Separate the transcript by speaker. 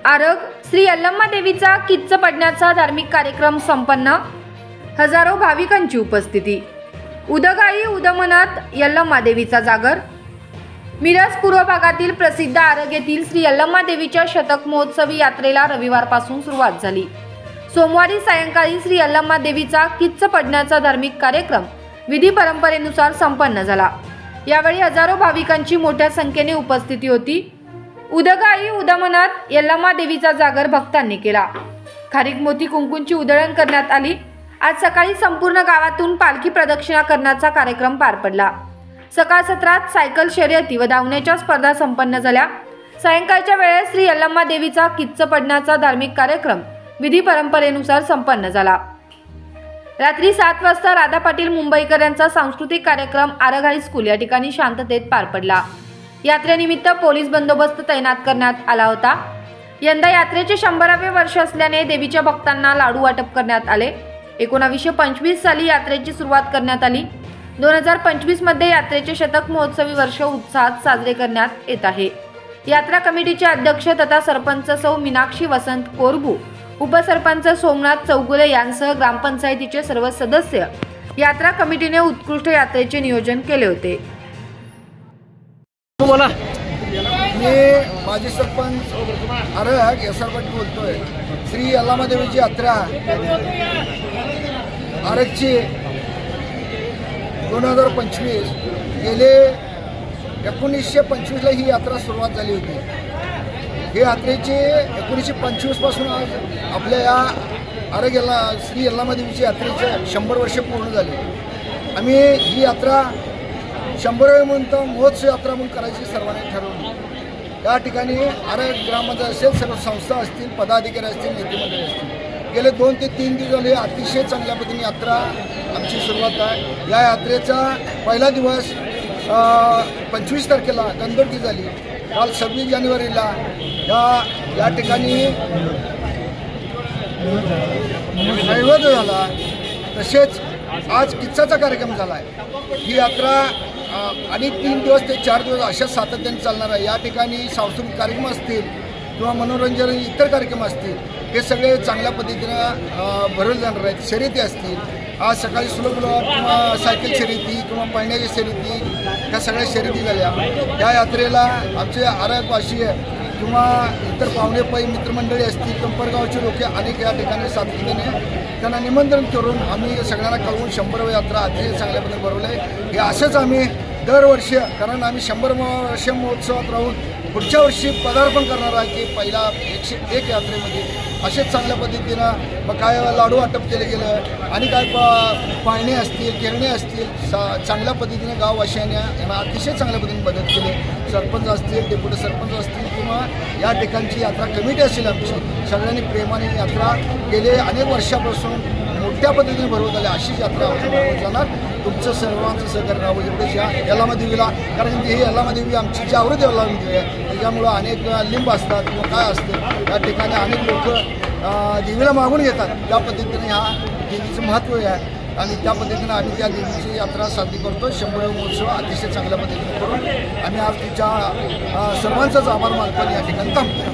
Speaker 1: आरग श्री यल्लम्मा देवीचा किच्च पडण्याचा धार्मिक कार्यक्रम संपन्न। हजारो भाविकांची उपस्थिती। उदगाई उदमनात यल्लम्मा देवीचा जागर। मिरज पूर्व भागातील प्रसिद्ध आरग येथील श्री यल्लम्मा देवीच्या शतक महोत्सवी यात्रेला रविवारपासून सुरुवात झाली। सोमवारी सायंकाळी श्री यल्लम्मा देवीचा किच्च पडण्याचा धार्मिक कार्यक्रम विधी परंपरेनुसार संपन्न झाला। यावेळी हजारो भाविकांची मोठ्या संख्येने उपस्थिती होती। उदगाई उदमनात यल्लम्मा देवीचा जागर भक्तांनी केला। खारीक मोती कुंकूंची उधळण करण्यात आली। आज सकाळी संपूर्ण गावातून पालखी प्रदक्षिणा करण्याचा कार्यक्रम पार पडला। सकाळ सत्रात सायकल शर्यती व धावण्याच्या स्पर्धा संपन्न झाल्या। सायंकाळच्या वेळेस श्री यल्लम्मा देवीचा किच्च पडण्याचा धार्मिक कार्यक्रम विधी परंपरेनुसार संपन्न झाला। रात्री 7 वाजता राधा पाटील मुंबईकर यांचा सांस्कृतिक कार्यक्रम आरग हायस्कूल या ठिकाणी शांततेत पार पडला। यात्रेनिमित्त पोलीस बंदोबस्त तैनात करण्यात आला होता। यंदा यात्रेचे 100वे वर्ष असल्याने देवीच्या भक्तांना लाडू वाटप करण्यात आले। 1925 साली यात्रेची सुरुवात करण्यात आली। 2025 मध्ये यात्रेचे शतक महोत्सवी वर्ष उत्साहात साजरे करण्यात येत आहे। यात्रा कमिटीचे अध्यक्ष तथा सरपंच सौ मीनाक्षी वसंत कोरबू, उपसरपंच सोमनाथ चौगुले यांसह ग्रामपंचायतीचे सर्व सदस्य यात्रा कमिटीने उत्कृष्ट यात्रेचे नियोजन केले होते।
Speaker 2: बोला।
Speaker 3: मी माजी सरपंच आरग यसरपट बोलतोय। श्री यल्लम्मा देवीची यात्रा आरगची 2025 गेले 1925ला ही यात्रा सुरुवात झाली होती। ही यात्रेची 1925 पासून आज आपल्या या आरग श्री यल्लम्मा देवीची यात्रेचे 100 वर्ष पूर्ण झाले। आम्ही ही यात्रा 100वे म्हणून महोत्सव यात्रा म्हणून करायची सर्वांनी ठरवली। या ठिकाणी आरग ग्रामपंचायत असेल, सर्व संस्था असतील, पदाधिकारी असतील, नेते मंडळी असतील, गेले 2 ते 3 दिवस झाले अतिशय चांगल्या पद्धतीने यात्रा आमची सुरुवात आहे। या यात्रेचा पहिला दिवस 25 तारखेला गंधोरकी झाली। काल 26 जानेवारीला या ठिकाणी नैवेद्य झाला। तसेच आज किच्चाचा कार्यक्रम झाला आहे। ही यात्रा आणि 3 दिवस ते 4 दिवस अशा सातत्याने चालणार आहे। या ठिकाणी सांस्कृतिक कार्यक्रम असतील किंवा मनोरंजन इतर कार्यक्रम असतील, हे सगळे चांगल्या पद्धतीनं भरवले जाणार आहेत। शर्यती असतील, आज सकाळी सुलभ किंवा सायकल शर्यती किंवा पळण्याच्या शर्यती, ह्या सगळ्या शर्यती झाल्या। या यात्रेला आमचे आरगवासी किंवा इतर पाहुणे पै मित्रमंडळी असतील, कंपरगावचे लोक अनेक या ठिकाणी सातत्याने त्यांना निमंत्रण करून आम्ही सगळ्यांना कळवून 100वी यात्रा अतिशय चांगल्या पद्धतीने भरवलं आहे। हे असंच आम्ही दरवर्षी, कारण आम्ही 100 वर्ष महोत्सवात राहून पुढच्या वर्षी पदार्पण करणार आहे की पहिला 101 यात्रेमध्ये असेच चांगल्या पद्धतीनं मग काय लाडू वाटप केलं गेलं आणि काय पाळणे असतील, खेळणे असतील, चांगल्या पद्धतीने गाववासियांनी यांना अतिशय चांगल्या पद्धतीने मदत केली। सरपंच असतील, डेप्युटी सरपंच असतील किंवा या ठिकाणची यात्रा कमिटी असेल, आमची सगळ्यांनी प्रेमाने यात्रा गेले अनेक वर्षापासून मोठ्या पद्धतीने भरवत आली। अशीच यात्रा भरवत जाणार। तुमचं सर्वांचं सहकार्य राहावं एवढंच या यल्लम्मा देवीला, कारण ही यल्लम्मा देवी आमची जागृत यल्लम्मा देवी आहे। त्याच्यामुळं अनेक लिंब असतात किंवा काय असतं, या ठिकाणी अनेक लोक देवीला मागून घेतात। त्या पद्धतीने ह्या देवीचं महत्त्व आहे आणि त्या पद्धतीने आम्ही त्या देवीची यात्रा साजरी करतो। 100वे महोत्सव अतिशय चांगल्या पद्धतीने करून आम्ही आज तिच्या सर्वांचाच आभार मानतो या ठिकाणी थांबतो।